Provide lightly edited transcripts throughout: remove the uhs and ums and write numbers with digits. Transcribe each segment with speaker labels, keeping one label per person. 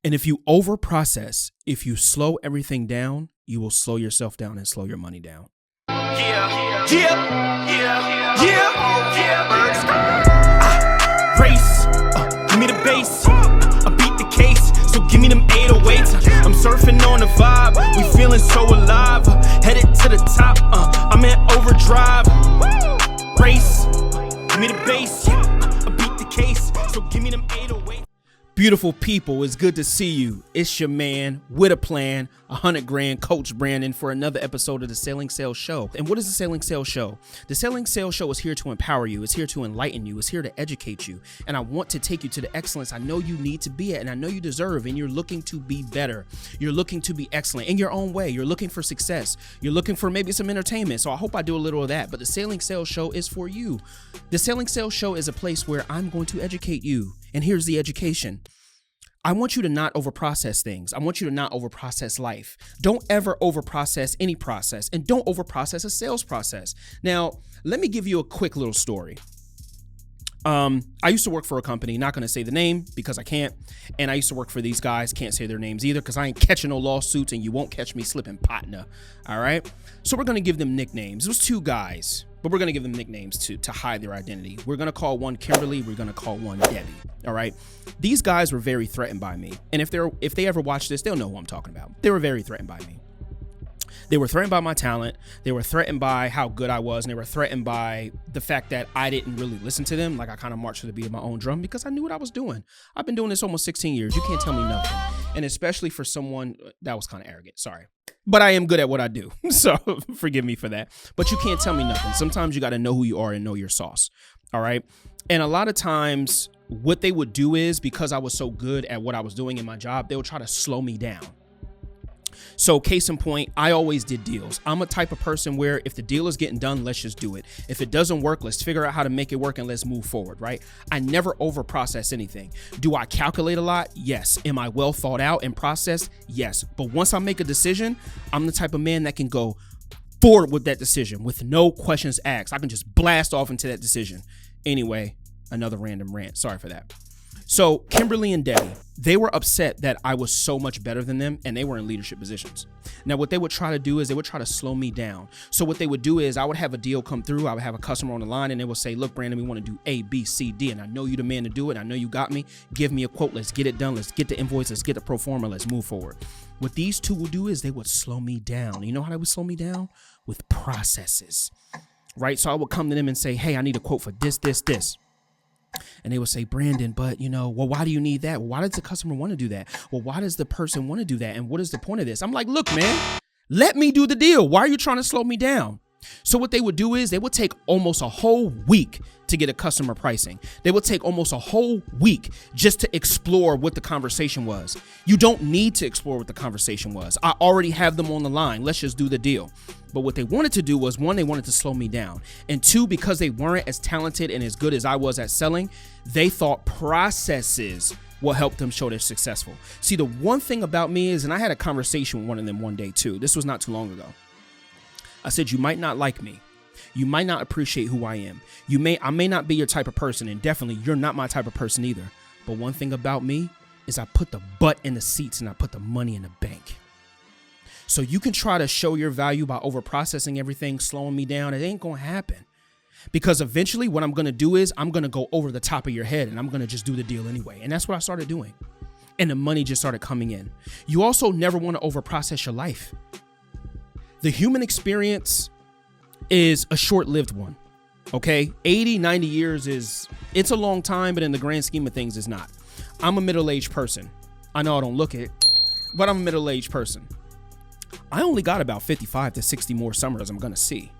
Speaker 1: And if you over process, if you slow everything down, you will slow yourself down and slow your money down.
Speaker 2: Race, give me the bass, I beat the case, so give me them 808s. I'm surfing on the vibe, we feeling so alive, headed to the top, I'm in overdrive. Race, give me the bass, I beat the case, so give me them 808s.
Speaker 1: Beautiful people, it's good to see you. It's your man with a plan, 100 grand, Coach Brandon, for another episode of the Selling Sales Show. And what is the Selling Sales Show? The Selling Sales Show is here to empower you. It's here to enlighten you. It's here to educate you. And I want to take you to the excellence I know you need to be at and I know you deserve. And you're looking to be better. You're looking to be excellent in your own way. You're looking for success. You're looking for maybe some entertainment. So I hope I do a little of that. But the Selling Sales Show is for you. The Selling Sales Show is a place where I'm going to educate you. And here's the education. I want you to not overprocess things. I want you to not overprocess life. Don't ever overprocess any process, and don't overprocess a sales process. Now, let me give you a quick little story. I used to work for a company, not going to say the name because I can't. And I used to work for these guys, can't say their names either because I ain't catching no lawsuits and you won't catch me slipping partner. All right. So we're going to give them nicknames. It was two guys, but we're going to give them nicknames to hide their identity. We're going to call one Kimberly. We're going to call one Debbie. All right. These guys were very threatened by me. And if they ever watch this, they'll know who I'm talking about. They were very threatened by me. They were threatened by my talent. They were threatened by how good I was. And they were threatened by the fact that I didn't really listen to them. Like I kind of marched to the beat of my own drum because I knew what I was doing. I've been doing this almost 16 years. You can't tell me nothing. And especially for someone that was kind of arrogant. Sorry. But I am good at what I do. So forgive me for that. But you can't tell me nothing. Sometimes you got to know who you are and know your sauce. All right. And a lot of times what they would do is because I was so good at what I was doing in my job, they would try to slow me down. So case in point, I always did deals. I'm a type of person where if the deal is getting done, let's just do it. If it doesn't work, let's figure out how to make it work and let's move forward, right? I never overprocess anything. Do I calculate a lot? Yes. Am I well thought out and processed? Yes. But once I make a decision, I'm the type of man that can go forward with that decision with no questions asked. I can just blast off into that decision. Anyway, another random rant. Sorry for that. So Kimberly and Debbie, they were upset that I was so much better than them and they were in leadership positions. Now, what they would try to do is they would try to slow me down. So what they would do is I would have a deal come through. I would have a customer on the line and they would say, look, Brandon, we want to do A, B, C, D. And I know you're the man to do it. I know you got me. Give me a quote. Let's get it done. Let's get the invoice. Let's get the pro forma. Let's move forward. What these two would do is they would slow me down. You know how they would slow me down? With processes, right? So I would come to them and say, hey, I need a quote for this. And they would say, Brandon, but well, why do you need that? Well, why does the customer want to do that? Well, why does the person want to do that? And what is the point of this? I'm like, look, man, let me do the deal. Why are you trying to slow me down? So what they would do is they would take almost a whole week to get a customer pricing. They would take almost a whole week just to explore what the conversation was. You don't need to explore what the conversation was. I already have them on the line. Let's just do the deal. But what they wanted to do was, one, they wanted to slow me down. And two, because they weren't as talented and as good as I was at selling, they thought processes will help them show they're successful. See, the one thing about me is, and I had a conversation with one of them one day too. This was not too long ago. I said, you might not like me. You might not appreciate who I am. I may not be your type of person, and definitely you're not my type of person either. But one thing about me is I put the butt in the seats and I put the money in the bank. So you can try to show your value by overprocessing everything, slowing me down. It ain't going to happen. Because eventually what I'm going to do is I'm going to go over the top of your head and I'm going to just do the deal anyway. And that's what I started doing. And the money just started coming in. You also never want to overprocess your life. The human experience is a short-lived one, okay? 80, 90 years it's a long time, but in the grand scheme of things, it's not. I'm a middle-aged person. I know I don't look it, but I'm a middle-aged person. I only got about 55 to 60 more summers I'm going to see.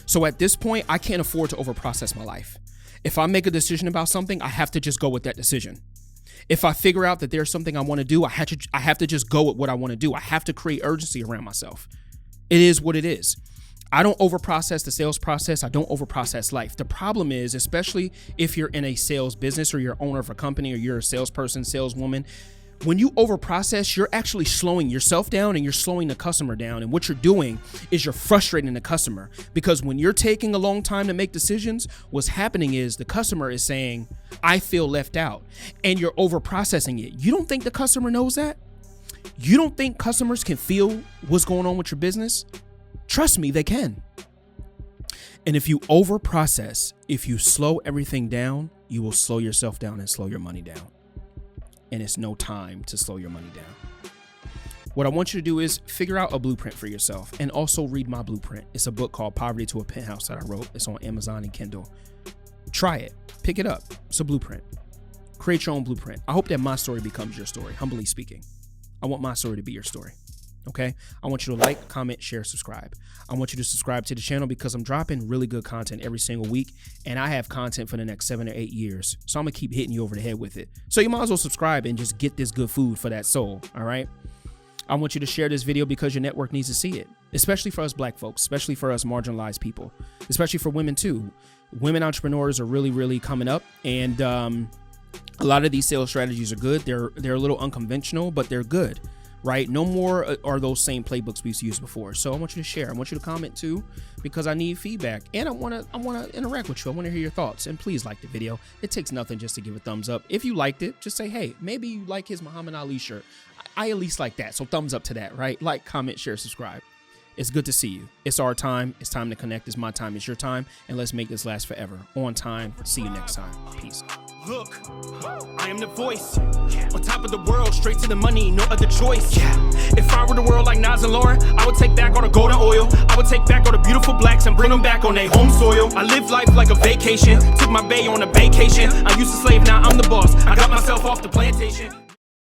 Speaker 1: So at this point, I can't afford to overprocess my life. If I make a decision about something, I have to just go with that decision. If I figure out that there's something I want to do, I have to just go with what I want to do. I have to create urgency around myself. It is what it is. I don't overprocess the sales process. I don't overprocess life. The problem is, especially if you're in a sales business or you're owner of a company or you're a salesperson, saleswoman, When you overprocess, you're actually slowing yourself down and you're slowing the customer down. And what you're doing is you're frustrating the customer, because when you're taking a long time to make decisions, what's happening is the customer is saying, I feel left out, and you're overprocessing it. You don't think the customer knows that? You don't think customers can feel what's going on with your business? Trust me, they can. And if you overprocess, if you slow everything down, you will slow yourself down and slow your money down. And it's no time to slow your money down. What I want you to do is figure out a blueprint for yourself, and also read my blueprint. It's a book called Poverty to a Penthouse that I wrote. It's on Amazon and Kindle. Try it. Pick it up. It's a blueprint. Create your own blueprint. I hope that my story becomes your story, humbly speaking. I want my story to be your story. Okay? I want you to like, comment, share, subscribe. I want you to subscribe to the channel because I'm dropping really good content every single week, and I have content for the next 7 or 8 years. So I'm going to keep hitting you over the head with it. So you might as well subscribe and just get this good food for that soul. All right? I want you to share this video because your network needs to see it, especially for us black folks, especially for us marginalized people, especially for women too. Women entrepreneurs are really, really coming up, and a lot of these sales strategies are good. They're a little unconventional, but they're good. Right? No more are those same playbooks we used to use before. So I want you to share. I want you to comment too, because I need feedback, and I want to interact with you. I want to hear your thoughts, and please like the video. It takes nothing just to give a thumbs up. If you liked it, just say, hey, maybe you like his Muhammad Ali shirt. I at least like that. So thumbs up to that, right? Like, comment, share, subscribe. It's good to see you. It's our time. It's time to connect. It's my time. It's your time. And let's make this last forever. On time. See you next time. Peace.
Speaker 2: Look, I am the voice, on top of the world, straight to the money, no other choice. If I were the world like Nas and Lauren, I would take back all the golden oil. I would take back all the beautiful blacks and bring them back on their home soil. I live life like a vacation, took my bae on a vacation. I used to slave, now I'm the boss. I got myself off the plantation.